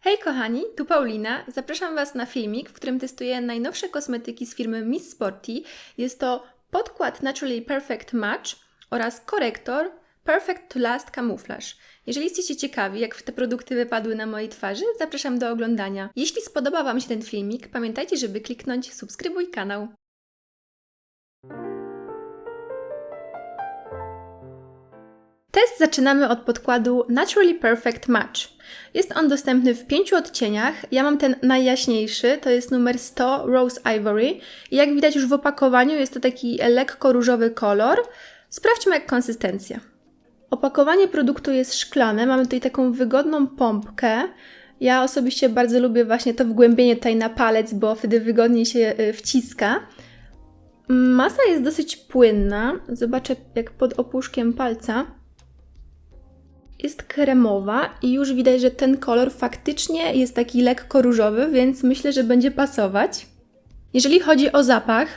Hej kochani, tu Paulina. Zapraszam Was na filmik, w którym testuję najnowsze kosmetyki z firmy Miss Sporty. Jest to podkład Naturally Perfect Match oraz korektor Perfect to Last Camouflage. Jeżeli jesteście ciekawi, jak te produkty wypadły na mojej twarzy, zapraszam do oglądania. Jeśli spodoba Wam się ten filmik, pamiętajcie, żeby kliknąć subskrybuj kanał. Test zaczynamy od podkładu Naturally Perfect Match. Jest on dostępny w 5 odcieniach. Ja mam ten najjaśniejszy, to jest numer 100 Rose Ivory. I jak widać już w opakowaniu jest to taki lekko różowy kolor. Sprawdźmy jak konsystencja. Opakowanie produktu jest szklane, mamy tutaj taką wygodną pompkę. Ja osobiście bardzo lubię właśnie to wgłębienie tutaj na palec, bo wtedy wygodniej się wciska. Masa jest dosyć płynna. Zobaczę jak pod opuszkiem palca. Jest kremowa i już widać, że ten kolor faktycznie jest taki lekko różowy, więc myślę, że będzie pasować. Jeżeli chodzi o zapach,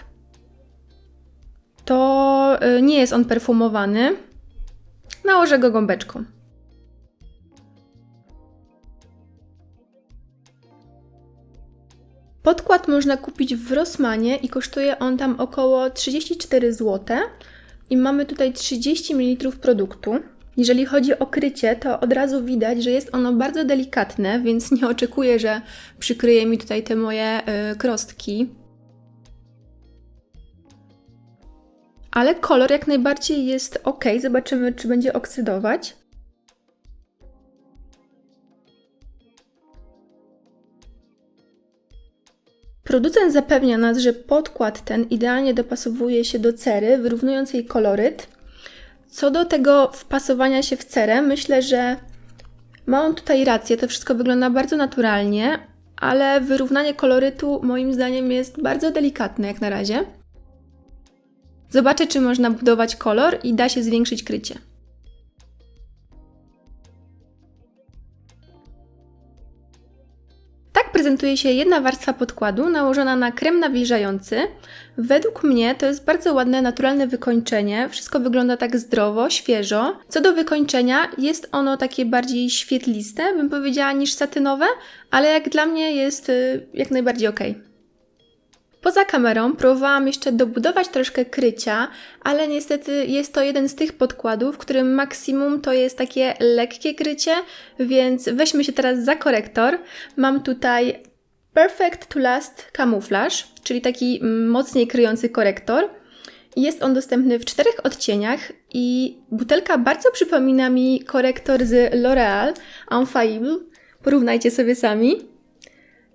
to nie jest on perfumowany. Nałożę go gąbeczką. Podkład można kupić w Rossmanie i kosztuje on tam około 34 zł. I mamy tutaj 30 ml produktu. Jeżeli chodzi o krycie, to od razu widać, że jest ono bardzo delikatne, więc nie oczekuję, że przykryje mi tutaj te moje krostki. Ale kolor jak najbardziej jest ok. Zobaczymy, czy będzie oksydować. Producent zapewnia nas, że podkład ten idealnie dopasowuje się do cery, wyrównując jej koloryt. Co do tego wpasowania się w cerę, myślę, że ma on tutaj rację, to wszystko wygląda bardzo naturalnie, ale wyrównanie kolorytu moim zdaniem jest bardzo delikatne jak na razie. Zobaczę, czy można budować kolor i da się zwiększyć krycie. Tak prezentuje się jedna warstwa podkładu nałożona na krem nawilżający. Według mnie to jest bardzo ładne, naturalne wykończenie. Wszystko wygląda tak zdrowo, świeżo. Co do wykończenia, jest ono takie bardziej świetliste, bym powiedziała, niż satynowe, ale jak dla mnie jest jak najbardziej ok. Poza kamerą próbowałam jeszcze dobudować troszkę krycia, ale niestety jest to jeden z tych podkładów, w którym maksimum to jest takie lekkie krycie, więc weźmy się teraz za korektor. Mam tutaj Perfect to Last Camouflage, czyli taki mocniej kryjący korektor. Jest on dostępny w 4 odcieniach i butelka bardzo przypomina mi korektor z L'Oreal Infaillible. Porównajcie sobie sami.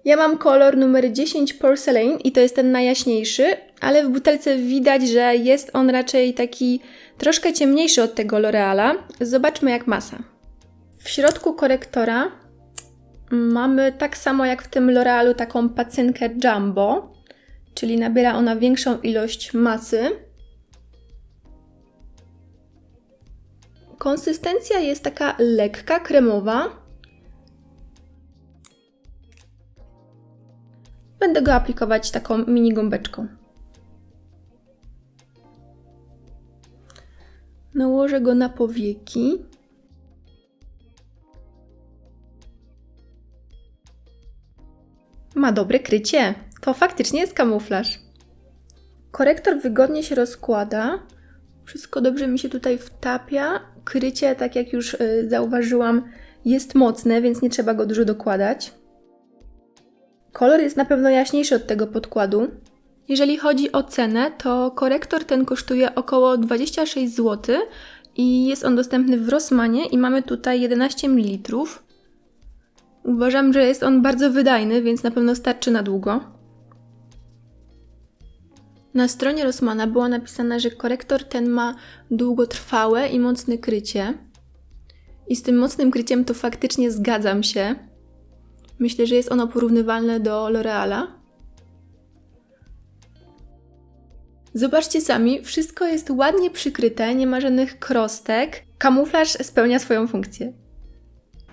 Ja mam kolor numer 10 Porcelain i to jest ten najjaśniejszy, ale w butelce widać, że jest on raczej taki troszkę ciemniejszy od tego L'Oreala. Zobaczmy jak masa. W środku korektora mamy tak samo jak w tym L'Orealu taką pacynkę Jumbo, czyli nabiera ona większą ilość masy. Konsystencja jest taka lekka, kremowa. Będę go aplikować taką mini gąbeczką. Nałożę go na powieki. Ma dobre krycie. To faktycznie jest kamuflaż. Korektor wygodnie się rozkłada. Wszystko dobrze mi się tutaj wtapia. Krycie, tak jak już zauważyłam, jest mocne, więc nie trzeba go dużo dokładać. Kolor jest na pewno jaśniejszy od tego podkładu. Jeżeli chodzi o cenę, to korektor ten kosztuje około 26 zł i jest on dostępny w Rossmanie i mamy tutaj 11 ml. Uważam, że jest on bardzo wydajny, więc na pewno starczy na długo. Na stronie Rossmana było napisane, że korektor ten ma długotrwałe i mocne krycie. I z tym mocnym kryciem to faktycznie zgadzam się. Myślę, że jest ono porównywalne do L'Oreala. Zobaczcie sami, wszystko jest ładnie przykryte, nie ma żadnych krostek. Kamuflaż spełnia swoją funkcję.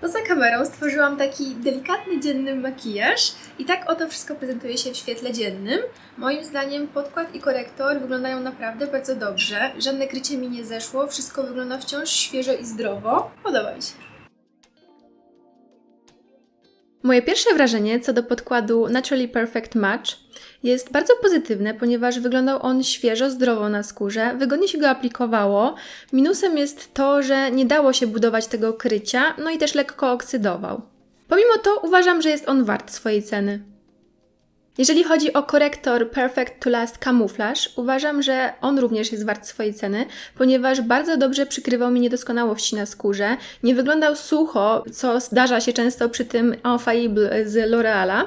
Poza kamerą stworzyłam taki delikatny dzienny makijaż i tak oto wszystko prezentuje się w świetle dziennym. Moim zdaniem podkład i korektor wyglądają naprawdę bardzo dobrze. Żadne krycie mi nie zeszło, wszystko wygląda wciąż świeżo i zdrowo. Podoba mi się. Moje pierwsze wrażenie co do podkładu Naturally Perfect Match jest bardzo pozytywne, ponieważ wyglądał on świeżo, zdrowo na skórze, wygodnie się go aplikowało. Minusem jest to, że nie dało się budować tego krycia, no i też lekko oksydował. Pomimo to uważam, że jest on wart swojej ceny. Jeżeli chodzi o korektor Perfect to Last Camouflage, uważam, że on również jest wart swojej ceny, ponieważ bardzo dobrze przykrywał mi niedoskonałości na skórze, nie wyglądał sucho, co zdarza się często przy tym Infaillible z L'Oreala.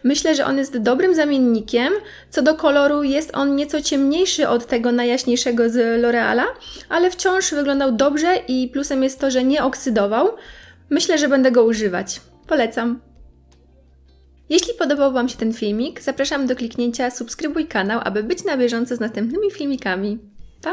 Myślę, że on jest dobrym zamiennikiem. Co do koloru, jest on nieco ciemniejszy od tego najjaśniejszego z L'Oreala, ale wciąż wyglądał dobrze i plusem jest to, że nie oksydował. Myślę, że będę go używać. Polecam. Jeśli podobał Wam się ten filmik, zapraszam do kliknięcia subskrybuj kanał, aby być na bieżąco z następnymi filmikami. Pa!